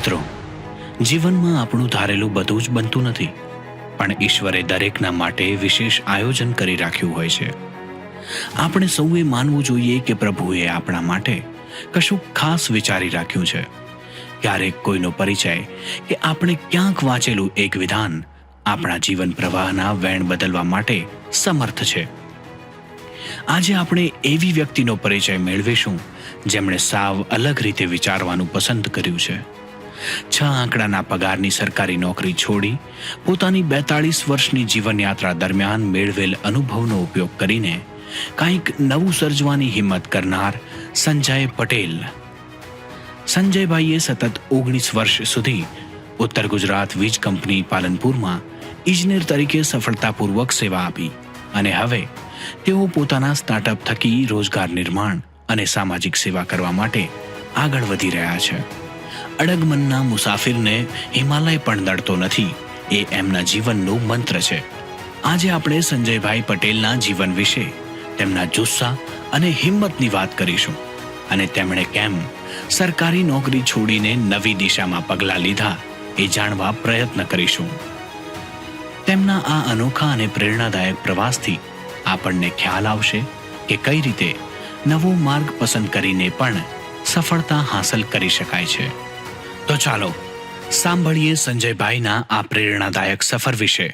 મિત્રો, જીવનમાં આપણું ધારેલું બધું જ બનતું નથી, પણ ઈશ્વરે દરેકના માટે વિશેષ આયોજન કરી રાખ્યું હોય છે. આપણે સૌએ માનવું જોઈએ કે પ્રભુએ આપણા માટે કશું ખાસ વિચારી રાખ્યું છે. ક્યારેક કોઈનો પરિચય કે આપણે ક્યાંક વાંચેલું એક વિધાન આપણા જીવન પ્રવાહના વેણ બદલવા માટે સમર્થ છે. આજે આપણે એવી વ્યક્તિનો પરિચય મેળવીશું જેમણે સાવ અલગ રીતે વિચારવાનું પસંદ કર્યું છે. 6 આંકડાના પગારની સરકારી નોકરી છોડી પોતાની 42 વર્ષની જીવનયાત્રા દરમિયાન મેળવેલ અનુભવનો ઉપયોગ કરીને કંઈક નવું સર્જવાની હિંમત કરનાર સંજય પટેલ. સંજયભાઈએ સતત 19 વર્ષ સુધી ઉત્તર ગુજરાત વીજ કંપની પાલનપુરમાં ઇજનેર તરીકે સફળતાપૂર્વક સેવા આપી અને હવે તેઓ પોતાના સ્ટાર્ટઅપ થકી રોજગાર નિર્માણ અને સામાજિક સેવા કરવા માટે આગળ વધી રહ્યા છે. અડગ મનના મુસાફિરને હિમાલય પણ નડતો નથી, એ એમના જીવનનો મંત્ર છે. આજે આપણે સંજયભાઈ પટેલના જીવન વિશે, તેમના જુસ્સા અને હિંમતની વાત કરીશું અને તેમણે કેમ સરકારી નોકરી છોડીને નવી દિશામાં પગલાં લીધા એ જાણવા પ્રયત્ન કરીશું. તેમના આ અનોખા અને પ્રેરણાદાયક પ્રવાસથી આપણને ખ્યાલ આવશે કે કઈ રીતે નવો માર્ગ પસંદ કરીને પણ સફળતા હાંસલ કરી શકાય છે. તો ચાલો સાંભળીએ સંજયભાઈના આ પ્રેરણાદાયક સફર વિશે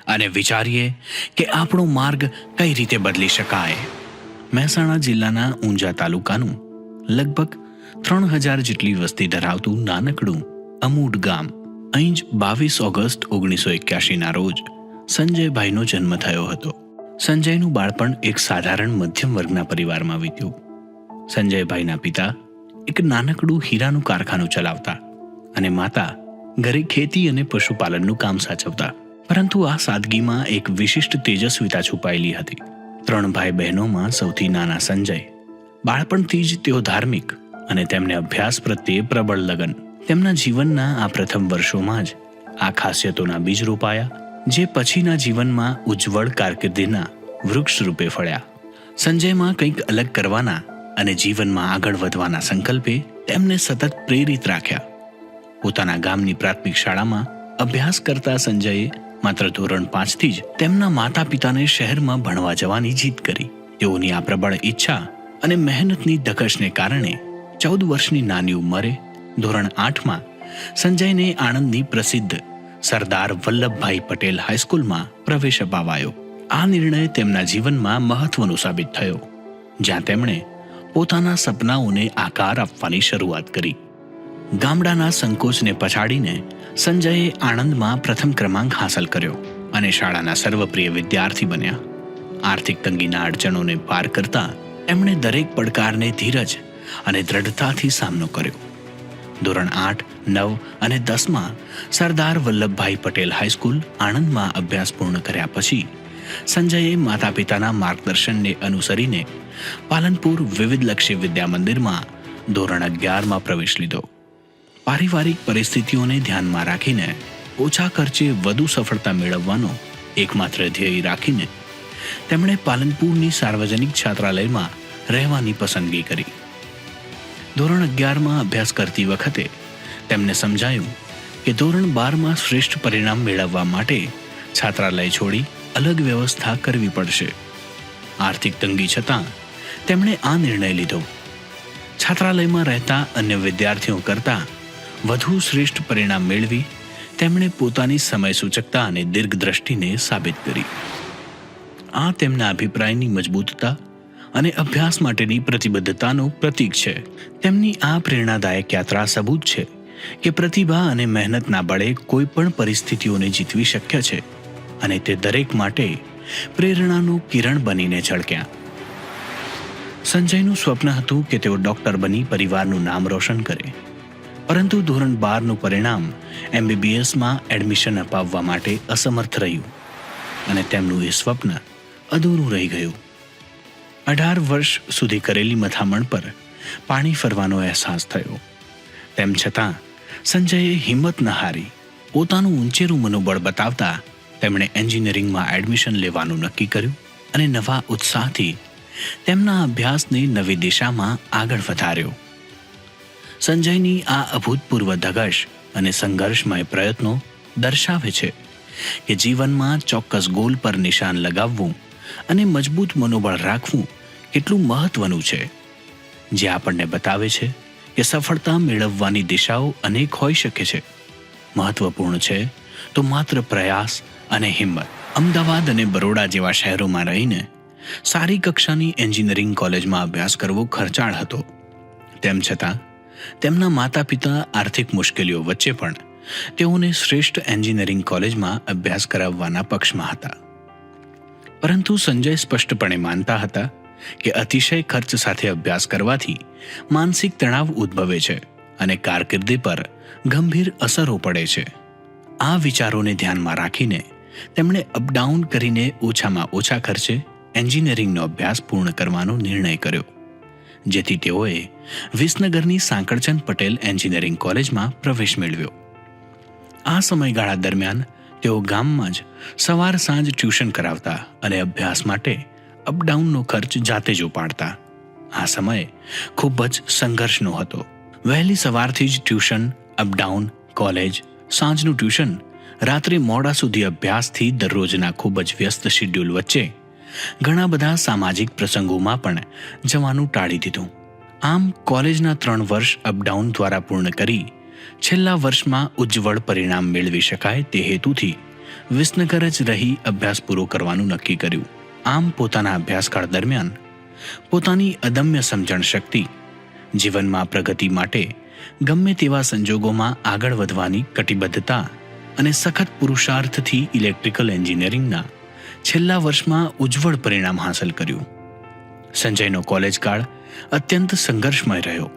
અને વિચારીએ કે આપણો માર્ગ કઈ રીતે બદલી શકાય. મહેસાણા જિલ્લાના ઊંઝા તાલુકાનું લગભગ 3000 જેટલી વસ્તી ધરાવતું નાનકડું અમૂડ ગામ. અહીં જ 22 ઓગસ્ટ 1981ના રોજ સંજયભાઈનો જન્મ થયો હતો. સંજયનું બાળપણ એક સાધારણ મધ્યમ વર્ગના પરિવારમાં વીત્યું. સંજયભાઈના પિતા એક નાનકડું હીરાનું કારખાનું ચલાવતા અને માતા ઘરે ખેતી અને પશુપાલનનું કામ સાચવતા. પરંતુ આ સાદગીમાં એક વિશિષ્ટ તેજસ્વીતા છુપાયેલી હતી. 3 ભાઈ બહેનોમાં સૌથી નાના સંજય. બાળપણથી જ તેઓ ધાર્મિક અને તેમને અભ્યાસ પ્રત્યે પ્રબળ લગન. તેમના જીવનના આ પ્રથમ વર્ષોમાં જ આ ખાસિયતોના બીજ રોપાયા, જે પછીના જીવનમાં ઉજ્જવળ કારકિર્દીના વૃક્ષ રૂપે ફળ્યા. સંજયમાં કંઈક અલગ કરવાના અને જીવનમાં આગળ વધવાના સંકલ્પે તેમને સતત પ્રેરિત રાખ્યા. પોતાના ગામની પ્રાથમિક શાળામાં અભ્યાસ કરતા સંજયે માત્ર ધોરણ 5થી જ તેમના માતા પિતાને શહેરમાં ભણવા જવાની જીદ કરી. તેઓની આ પ્રબળ ઈચ્છા અને મહેનતની ધગશને કારણે 14 વર્ષની નાની ઉંમરે ધોરણ 8માં સંજયને આણંદની પ્રસિદ્ધ સરદાર વલ્લભભાઈ પટેલ હાઈસ્કૂલમાં પ્રવેશ અપાવાયો. આ નિર્ણય તેમના જીવનમાં મહત્વનું સાબિત થયો, જ્યાં તેમણે પોતાના સપનાઓને આકાર આપવાની શરૂઆત કરી. ગામડાના સંકોચને પછાડીને સંજયે આણંદમાં પ્રથમ ક્રમાંક હાંસલ કર્યો અને શાળાના સર્વપ્રિય વિદ્યાર્થી બન્યા. આર્થિક તંગીના અડચણોને પાર કરતા એમણે દરેક પડકારને ધીરજ અને દ્રઢતાથી સામનો કર્યો. ધોરણ 8, 9 અને 10માં સરદાર વલ્લભભાઈ પટેલ હાઈસ્કૂલ આણંદમાં અભ્યાસ પૂર્ણ કર્યા પછી સંજયે માતા પિતાના માર્ગદર્શનને અનુસરીને પાલનપુર વિવિધલક્ષી વિદ્યા મંદિરમાં ધોરણ 11માં પ્રવેશ લીધો. પારિવારિક પરિસ્થિતિઓને ધ્યાનમાં રાખીને ઓછા ખર્ચે વધુ સફળતા મેળવવાનો એકમાત્ર ધ્યેય રાખીને તેમણે પાલનપુરની સાર્વજનિક છાત્રાલયમાં રહેવાની પસંદગી કરી. ધોરણ 11માં અભ્યાસ કરતી વખતે તેમને સમજાયું કે ધોરણ 12માં શ્રેષ્ઠ પરિણામ મેળવવા માટે છાત્રાલય છોડી અલગ વ્યવસ્થા કરવી પડશે. આર્થિક તંગી છતાં તેમણે આ નિર્ણય લીધો. છાત્રાલયમાં રહેતા અન્ય વિદ્યાર્થીઓ કરતાં વધુ શ્રેષ્ઠ પરિણામ મેળવી તેમણે પોતાની સમય સૂચકતા અને દીર્ઘદ્રષ્ટિને સાબિત કરી. આ તેમના અભિપ્રાયની મજબૂતતા અને અભ્યાસ માટેની પ્રતિબદ્ધતાનું પ્રતીક છે. તેમની આ પ્રેરણાદાયક યાત્રા સબૂત છે કે પ્રતિભા અને મહેનતના બળે કોઈ પણ પરિસ્થિતિઓને જીતવી શક્ય છે અને તે દરેક માટે પ્રેરણાનું કિરણ બનીને ઝળક્યા. સંજયનું સ્વપ્ન હતું કે તેઓ ડોક્ટર બની પરિવારનું નામ રોશન કરે, પરંતુ ધોરણ 12નું પરિણામ MBBSમાં એડમિશન અપાવવા માટે અસમર્થ રહ્યું અને તેમનું એ સ્વપ્ન અધૂરું રહી ગયું. 18 વર્ષ સુધી કરેલી મથામણ પર પાણી ફરવાનો અહેસાસ થયો. તેમ છતાં સંજયે હિંમત ન હારી પોતાનું ઊંચેરું મનોબળ બતાવતા તેમણે એન્જિનિયરિંગમાં એડમિશન લેવાનું નક્કી કર્યું અને નવા ઉત્સાહથી તેમના અભ્યાસને નવી દિશામાં આગળ વધાર્યો. સંજયની આ અભૂતપૂર્વ ધગશ અને સંઘર્ષમય પ્રયત્નો દર્શાવે છે કે જીવનમાં ચોક્કસ ગોલ પર નિશાન લગાવવું અને મજબૂત મનોબળ રાખવું કેટલું મહત્વનું છે, જે આપણને બતાવે છે કે સફળતા મેળવવાની દિશાઓ અનેક હોઈ શકે છે. મહત્વપૂર્ણ છે તો માત્ર પ્રયાસ અને હિંમત. અમદાવાદ અને બરોડા જેવા શહેરોમાં રહીને સારી કક્ષાની એન્જિનિયરિંગ કોલેજમાં અભ્યાસ કરવો ખર્ચાળ હતો. તેમ છતાં તેમના માતા પિતા આર્થિક મુશ્કેલીઓ વચ્ચે પણ તેઓને શ્રેષ્ઠ એન્જિનિયરિંગ કોલેજમાં અભ્યાસ કરાવવાના પક્ષમાં હતા. પરંતુ સંજય સ્પષ્ટપણે માનતા હતા કે અતિશય ખર્ચ સાથે અભ્યાસ કરવાથી માનસિક તણાવ ઉદ્ભવે છે અને કારકિર્દી પર ગંભીર અસરો પડે છે. આ વિચારોને ધ્યાનમાં રાખીને તેમણે અપડાઉન કરીને ઓછામાં ઓછા ખર્ચે એન્જિનિયરિંગનો અભ્યાસ પૂર્ણ કરવાનો નિર્ણય કર્યો, જેથી તેઓએ વિસનગરની સાંકળચંદ પટેલ એન્જિનિયરિંગ કોલેજમાં પ્રવેશ મેળવ્યો. આ સમયગાળા દરમિયાન તેઓ ગામમાં જ સવાર સાંજ ટ્યુશન કરાવતા અને અભ્યાસ માટે અપડાઉનનો ખર્ચ જાતે જ ઉપાડતા. આ સમય ખૂબ જ સંઘર્ષનો હતો. વહેલી સવારથી જ ટ્યુશન, અપડાઉન, કોલેજ, સાંજનું ટ્યુશન, રાત્રે મોડા સુધી અભ્યાસથી દરરોજના ખૂબ જ વ્યસ્ત શિડ્યુલ વચ્ચે ઘણા બધા સામાજિક પ્રસંગોમાં પણ જવાનું ટાળી દીધું. આમ કોલેજના 3 વર્ષ અપડાઉન દ્વારા પૂર્ણ કરી છેલ્લા વર્ષમાં ઉજ્જવળ પરિણામ મેળવી શકાય તે હેતુથી વિસનગર જ રહી અભ્યાસ પૂરો કરવાનું નક્કી કર્યું. આમ પોતાના અભ્યાસકાળ દરમિયાન પોતાની અદમ્ય સમજણ શક્તિ, જીવનમાં પ્રગતિ માટે ગમે તેવા સંજોગોમાં આગળ વધવાની કટિબદ્ધતા અને સખત પુરુષાર્થથી ઇલેક્ટ્રિકલ એન્જિનિયરિંગના છેલ્લા વર્ષમાં ઉજ્જવળ પરિણામ હાંસલ કર્યું. સંજયનો કોલેજ કાળ અત્યંત સંઘર્ષમય રહ્યો,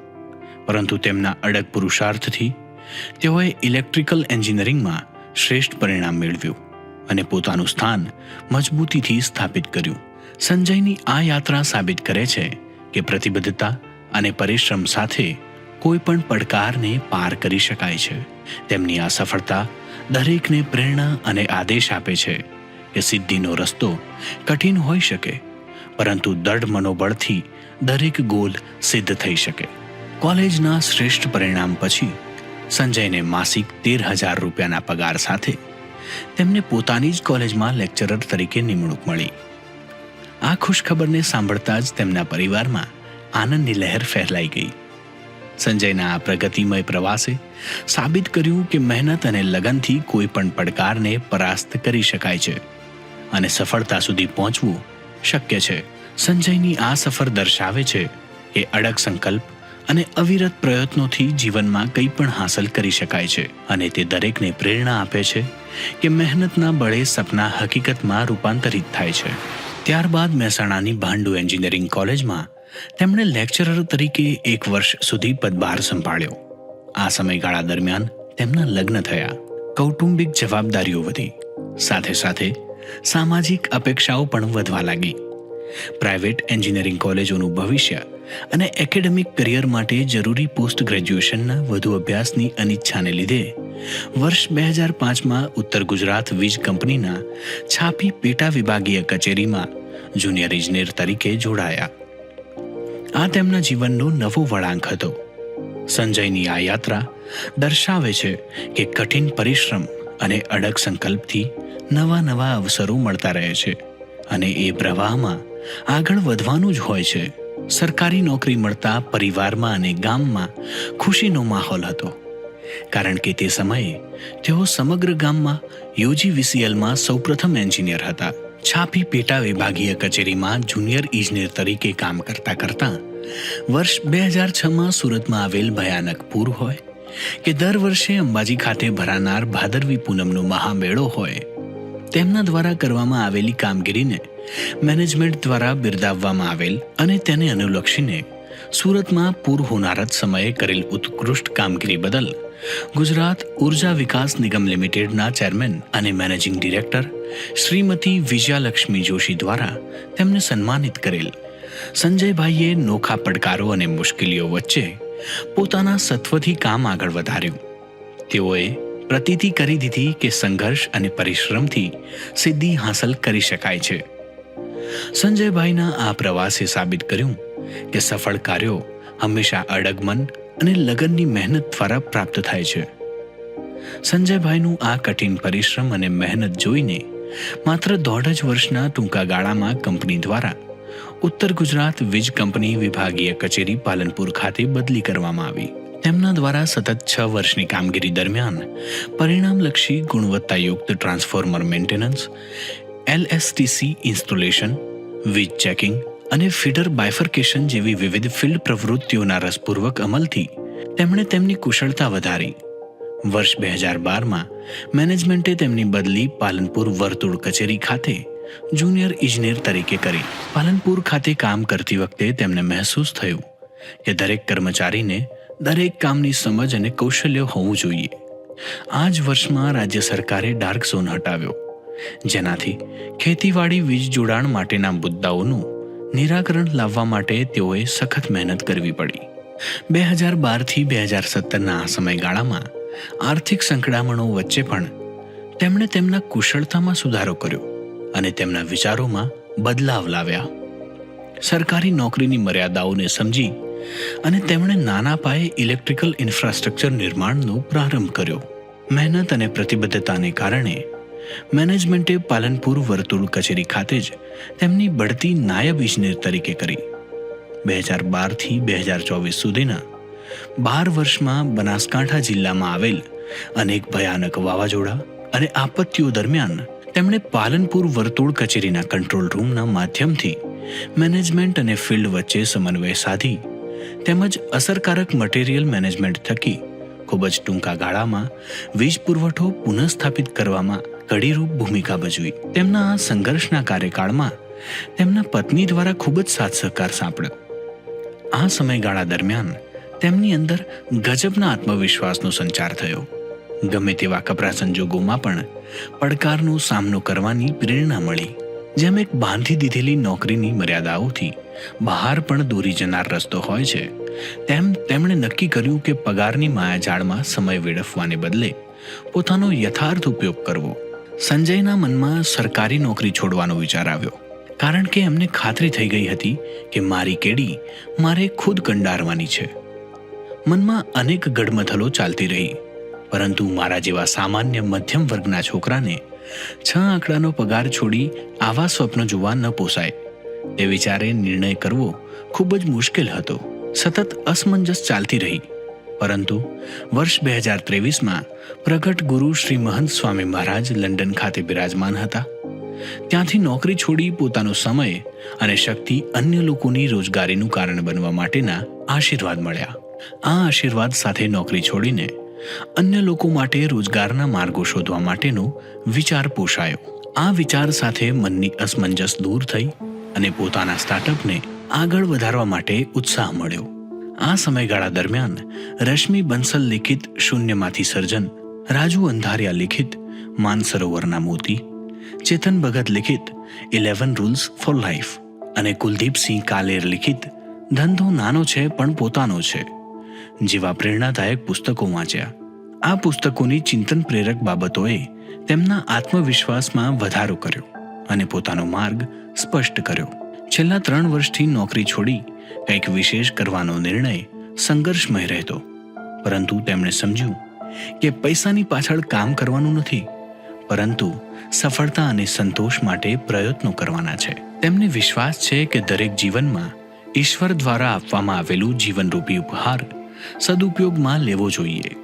પરંતુ તેમના અડગ પુરુષાર્થથી તેઓએ ઇલેક્ટ્રિકલ એન્જિનિયરિંગમાં શ્રેષ્ઠ પરિણામ મેળવ્યું અને પોતાનું સ્થાન મજબૂતીથી સ્થાપિત કર્યું. સંજયની આ યાત્રા સાબિત કરે છે કે પ્રતિબદ્ધતા અને પરિશ્રમ સાથે કોઈ પણ પડકારને પાર કરી શકાય છે. તેમની આ સફળતા દરેકને પ્રેરણા અને આદેશ આપે છે કે સિદ્ધિનો રસ્તો કઠિન હોઈ શકે, પરંતુ દૃઢ મનોબળથી દરેક ગોલ સિદ્ધ થઈ શકે. કોલેજના શ્રેષ્ઠ પરિણામ પછી સંજયને માસિક 13,000 રૂપિયાના પગાર સાથે તેમને પોતાની જ કોલેજમાં લેક્ચરર તરીકે નિમણૂક મળી. આ ખુશખબરને સાંભળતા જ તેમના પરિવારમાં આનંદની લહેર ફેલાઈ ગઈ. સંજયના આ પ્રગતિમય પ્રવાસે સાબિત કર્યું કે મહેનત અને લગનથી કોઈ પણ પડકારને પરાસ્ત કરી શકાય છે અને સફળતા સુધી પહોંચવું શક્ય છે. સંજયની આ સફર દર્શાવે છે કે અડગ સંકલ્પ અને અવિરત પ્રયત્નોથી જીવનમાં કંઈ પણ હાંસલ કરી શકાય છે અને તે દરેકને પ્રેરણા આપે છે કે મહેનતના બળે સપના હકીકતમાં રૂપાંતરિત થાય છે. ત્યારબાદ મહેસાણાની ભાંડુ એન્જિનિયરિંગ કોલેજમાં તેમણે લેક્ચરર તરીકે 1 વર્ષ સુધી પદભાર સંભાળ્યો. આ સમયગાળા દરમિયાન તેમના લગ્ન થયા, કૌટુંબિક જવાબદારીઓ વધી, સાથે સાથે સામાજિક અપેક્ષાઓ પણ વધવા લાગી. પ્રાઇવેટ એન્જિનિયરિંગ કોલેજોનું ભવિષ્ય અને એકેડેમિક કરિયર માટે જરૂરી પોસ્ટ ગ્રેજ્યુએશનના વધુ અભ્યાસની અનિચ્છાને લીધે વર્ષ 2005માં ઉત્તર ગુજરાત વીજ કંપનીના છાપી પેટા વિભાગીય કચેરીમાં જુનિયર ઇજનેર તરીકે જોડાયા. આ તેમના જીવનનો નવો વળાંક હતો. સંજયની આ યાત્રા દર્શાવે છે કે કઠિન પરિશ્રમ અને અડગ સંકલ્પથી નવા અવસરો મળતા રહે છે અને એ પ્રવાહમાં આગળ વધવાનું જ હોય છે. સરકારી નોકરી મળતા પરિવારમાં અને ગામમાં ખુશીનો માહોલ હતો, કારણ કે તે સમયે તેઓ સમગ્ર ગામમાં UGVCLમાં સૌપ્રથમ એન્જિનિયર હતા. છાપી પેટા વિભાગીય કચેરીમાં જુનિયર ઇજનેર તરીકે કામ કરતા કરતા વર્ષ 2006માં સુરતમાં આવેલ ભયાનક પૂર હોય કે દર વર્ષે અંબાજી ખાતે ભરાનાર ભાદરવી પૂનમનો મહામેળો હોય, તેમના દ્વારા કરવામાં આવેલી કામગીરીને મેનેજમેન્ટ દ્વારા બિરદાવવામાં આવેલ અને તેને અનુલક્ષીને સુરતમાં પૂર હોનારત સમયે કરેલ ઉત્કૃષ્ટ કામગીરી બદલ ગુજરાત ઉર્જા વિકાસ નિગમ લિમિટેડના ચેરમેન અને મેનેજિંગ ડિરેક્ટર શ્રીમતી વિજયાલક્ષ્મી જોશી દ્વારા તેમને સન્માનિત કરેલ. સંજયભાઈએ નોખા પડકારો અને મુશ્કેલીઓ વચ્ચે પોતાના સત્વથી કામ આગળ વધાર્યું. તેઓએ પ્રતીતિ કરી દીધી કે સંઘર્ષ અને પરિશ્રમથી સિદ્ધિ હાંસલ કરી શકાય છે. સંજયભાઈના આ પ્રવાસે સાબિત કર્યું કે સફળ કાર્યો હંમેશા અડગ મન અને લગનની મહેનત દ્વારા પ્રાપ્ત થાય છે. સંજયભાઈનું આ કઠિન પરિશ્રમ અને મહેનત જોઈને માત્ર 1.5 વર્ષના ટૂંકા ગાળામાં કંપની દ્વારા ઉત્તર ગુજરાત વીજ કંપની વિભાગીય કચેરી પાલનપુર ખાતે બદલી કરવામાં આવી. તેમના દ્વારા સતત 6 વર્ષની કામગીરી દરમિયાન પરિણામલક્ષી ગુણવત્તાયુક્ત ટ્રાન્સફોર્મર મેન્ટેનન્સ, LSTC ઇન્સ્ટોલેશન, વીજ ચેકિંગ અને ફીડર બાયફર્કેશન જેવી વિવિધ ફિલ્ડ પ્રવૃત્તિઓના રસપૂર્વક અમલથી તેમણે તેમની કુશળતા વધારી. વર્ષ 2012માં મેનેજમેન્ટે તેમની બદલી પાલનપુર વર્તુળ કચેરી ખાતે જુનિયર ઇજનેર તરીકે કરી. પાલનપુર ખાતે કામ કરતી વખતે તેમને મહેસૂસ થયું કે દરેક કર્મચારીને દરેક કામની સમજ અને કૌશલ્ય હોવું જોઈએ. આ જ વર્ષમાં રાજ્ય સરકારે ડાર્ક ઝોન હટાવ્યો, જેનાથી ખેતીવાડી વીજ જોડાણ માટેના મુદ્દાઓનું નિરાકરણ લાવવા માટે તેઓએ સખત મહેનત કરવી પડી. 2012થી 2017ના આ સમયગાળામાં આર્થિક સંકડામણો વચ્ચે પણ તેમણે તેમના કુશળતામાં સુધારો કર્યો અને તેમના વિચારોમાં બદલાવ લાવ્યા. સરકારી નોકરીની મર્યાદાઓને સમજી અને તેમણે નાના પાયે ઇલેક્ટ્રિકલ ઇન્ફ્રાસ્ટ્રક્ચર નિર્માણનો પ્રારંભ કર્યો. મહેનત અને પ્રતિબદ્ધતાને કારણે મેનેજમેન્ટે પાલનપુર વર્તુળ કચેરી ખાતે જ તેમની બઢતી નાયબ ઇજનેર તરીકે કરી. 2012થી 2024 સુધીના 12 વર્ષમાં બનાસકાંઠા જિલ્લામાં આવેલ અનેક ભયાનક વાવાઝોડા અને આપત્તિઓ દરમિયાન તેમણે પાલનપુર વર્તુળ કચેરીના કંટ્રોલ રૂમના માધ્યમથી મેનેજમેન્ટ અને ફિલ્ડ વચ્ચે સમન્વય સાધી તેમજ અસરકારક મટીરિયલ મેનેજમેન્ટ થકી ખૂબ જ ટૂંકા ગાળામાં વીજ પુરવઠો પુનઃસ્થાપિત કરવામાં કડીરૂપ ભૂમિકા ભજવી. તેમના આ સંઘર્ષના કાર્યકાળમાં તેમના પત્ની દ્વારા ખૂબ જ સાથ સહકાર સાંપડ્યો. આ સમયગાળા દરમિયાન તેમની અંદર ગજબના આત્મવિશ્વાસનો સંચાર થયો. ગમે તેવા કપરા સંજોગોમાં પણ પડકારનો સામનો કરવાની પ્રેરણા મળી. જેમ એક બાંધી દીધેલી નોકરીની મર્યાદાઓથી બહાર પણ દોરી જનાર રસ્તો હોય છે, તેમ તેમણે નક્કી કર્યું કે પગારની માયાજાળમાં સમય વેડફવાને બદલે પોતાનો યથાર્થ ઉપયોગ કરવો. સંજયના મનમાં સરકારી નોકરી છોડવાનો વિચાર આવ્યો, કારણ કે એમને ખાતરી થઈ ગઈ હતી કે મારી કેડી મારે ખુદ કંડારવાની છે. મનમાં અનેક ગડમથલો ચાલતી રહી, પરંતુ મારા જેવા સામાન્ય મધ્યમ વર્ગના છોકરાને 6 આંકડાનો પગાર છોડી આવા સ્વપ્ન જોવા ન પોસાય. તે વિચારે નિર્ણય કરવો ખૂબ જ મુશ્કેલ હતો. સતત અસમંજસ ચાલતી રહી, પરંતુ વર્ષ 2023માં પ્રગટ ગુરુ શ્રી મહંત સ્વામી મહારાજ લંડન ખાતે બિરાજમાન હતા. ત્યાંથી નોકરી છોડી પોતાનો સમય અને શક્તિ અન્ય લોકોની રોજગારીનું કારણ બનવા માટેના આશીર્વાદ મળ્યા. આ આશીર્વાદ સાથે નોકરી છોડીને અન્ય લોકો માટે રોજગારના માર્ગો શોધવા માટેનો વિચાર પોષાયો. આ વિચાર સાથે મનની અસમંજસ દૂર થઈ અને પોતાના સ્ટાર્ટઅપને આગળ વધારવા માટે ઉત્સાહ મળ્યો. આ સમયગાળા દરમિયાન રશ્મિ બંસલ લિખિત શૂન્યમાંથી સર્જન, રાજુ અંધારિયા લિખિત માનસરોવરના મોતી, ચેતન ભગત લિખિત 11 રૂલ્સ ફોર લાઈફ અને કુલદીપસિંહ કાલેર લિખિત ધંધો નાનો છે પણ પોતાનો છે જેવા પ્રેરણાદાયક પુસ્તકો વાંચ્યા. આ પુસ્તકોની ચિંતન પ્રેરક બાબતોએ તેમના આત્મવિશ્વાસમાં વધારો કર્યો અને પોતાનો માર્ગ સ્પષ્ટ કર્યો. છેલ્લા 3 વર્ષથી નોકરી છોડી કંઈક વિશેષ કરવાનો નિર્ણય સંઘર્ષમય રહેતો, પરંતુ તેમણે સમજ્યું કે પૈસાની પાછળ કામ કરવાનું નથી, પરંતુ સફળતા અને સંતોષ માટે પ્રયત્નો કરવાના છે. તેમને વિશ્વાસ છે કે દરેક જીવનમાં ઈશ્વર દ્વારા આપવામાં આવેલું જીવનરૂપી ઉપહાર સદુપયોગમાં લેવો જોઈએ.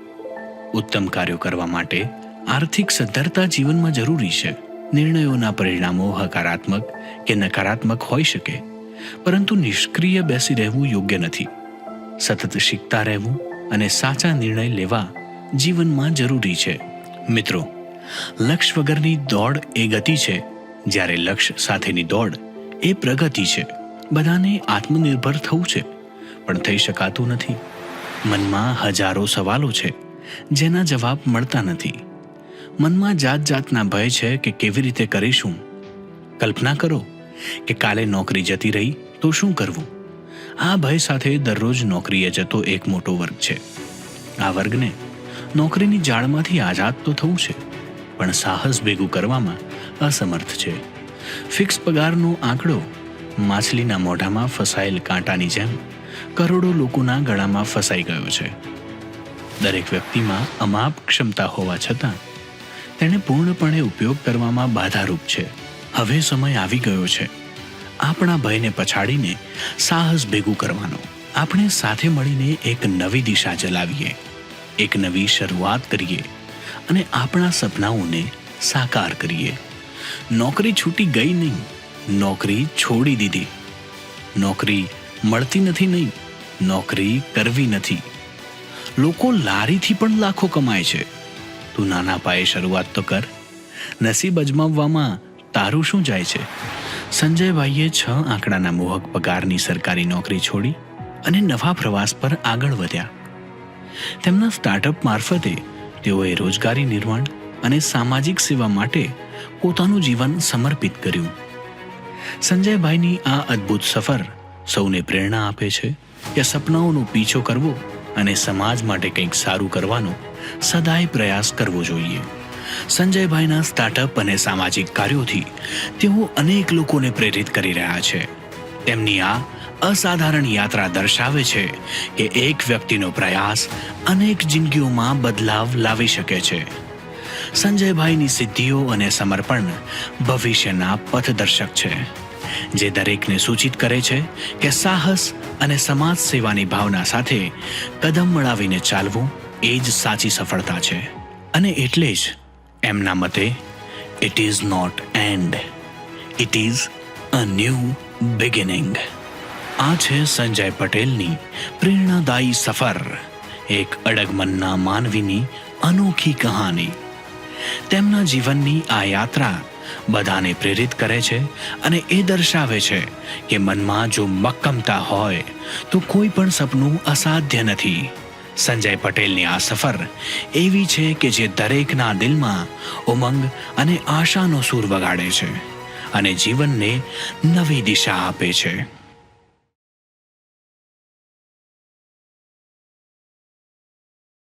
ઉત્તમ કાર્યો કરવા માટે આર્થિક સદ્ધરતા જીવનમાં જરૂરી છે. નિર્ણયોના પરિણામો હકારાત્મક કે નકારાત્મક હોઈ શકે, પરંતુ નિષ્ક્રિય બેસી રહેવું યોગ્ય નથી. સતત શીખતા રહેવું અને સાચા નિર્ણય લેવા જીવનમાં જરૂરી છે. મિત્રો, લક્ષ્ય વગરની દોડ એ ગતિ છે, જ્યારે લક્ષ્ય સાથેની દોડ એ પ્રગતિ છે. બધાને આત્મનિર્ભર થવું છે, પણ થઈ શકાતું નથી. મનમાં હજારો સવાલો છે જેના જવાબ મળતા નથી. મનમાં જાત જાતના ભય છે કે કેવી રીતે કરીશું. કલ્પના કરો કે કાલે નોકરી જતી રહી તો શું કરવું. આ ભય સાથે દરરોજ નોકરીએ જતો એક મોટો વર્ગ છે. આ વર્ગને નોકરીની જાળમાંથી આઝાદ તો થવું છે, પણ સાહસ ભેગું કરવામાં અસમર્થ છે. ફિક્સ પગારનો આંકડો માછલીના મોઢામાં ફસાયેલ કાંટાની જેમ કરોડો લોકોના ગળામાં ફસાઈ ગયો છે. દરેક વ્યક્તિમાં અમાપ ક્ષમતા હોવા છતાં તેને પૂર્ણપણે ઉપયોગ કરવામાં બાધારૂપ છે. હવે સમય આવી ગયો છે આપણા ભયને પછાડીને સાહસ ભેગું કરવાનો. આપણે સાથે મળીને એક નવી દિશા ચલાવીએ, એક નવી શરૂઆત કરીએ અને આપણા સપનાઓને સાકાર કરીએ. નોકરી છૂટી ગઈ નહીં, નોકરી છોડી દીધી. નોકરી મળતી નથી નહીં, નોકરી કરવી નથી. લોકો લારીથી પણ લાખો કમાય છે. તું નાના પાયે શરૂઆત તો કર. નસીબ અજમાવવામાં તારું શું જાય છે? સંજયભાઈએ 6 આંકડાના મોહક પગારની સરકારી નોકરી છોડી અને નવા પ્રવાસ પર આગળ વધ્યા. તેમના સ્ટાર્ટઅપ મારફતે તેઓએ રોજગારી નિર્માણ અને સામાજિક સેવા માટે પોતાનું જીવન સમર્પિત કર્યું. સંજયભાઈની આ અદ્ભુત સફર સૌને પ્રેરણા આપે છે કે સપનાઓનો પીછો કરવો અને સમાજ માટે કંઈક સારું કરવાનો સદાય પ્રયાસ કરવો જોઈએ. સંજયભાઈના સ્ટાર્ટઅપ અને સામાજિક કાર્યોથી તેઓ અનેક લોકોને પ્રેરિત કરી રહ્યા છે. તેમની આ અસાધારણ યાત્રા દર્શાવે છે કે એક વ્યક્તિનો પ્રયાસ અનેક જિંદગીઓમાં બદલાવ લાવી શકે છે. સંજયભાઈની સિદ્ધિઓ અને સમર્પણ ભવિષ્યના પથદર્શક છે, જે દરેકને સૂચિત કરે છે કે સાહસ અને સમાજ સેવાની ભાવના સાથે કદમ મળાવીને ચાલવું એ જ સાચી સફળતા છે. અને એટલે જ એમના મતે it is not end, it is a new beginning. આ છે સંજય પટેલની પ્રેરણાદાયી સફર, એક અડગ મનના માનવીની અનોખી કહાની. તેમના જીવનની આ યાત્રા બધાને પ્રેરિત કરે છે અને એ દર્શાવે છે કે મનમાં જો મક્કમતા હોય તો કોઈ પણ સપનું અસાધ્ય નથી. સંજય પટેલની આ સફર એવી છે કે જે દરેકના દિલમાં ઉમંગ અને આશાનો સૂર વગાડે છે અને જીવનને નવી દિશા આપે છે.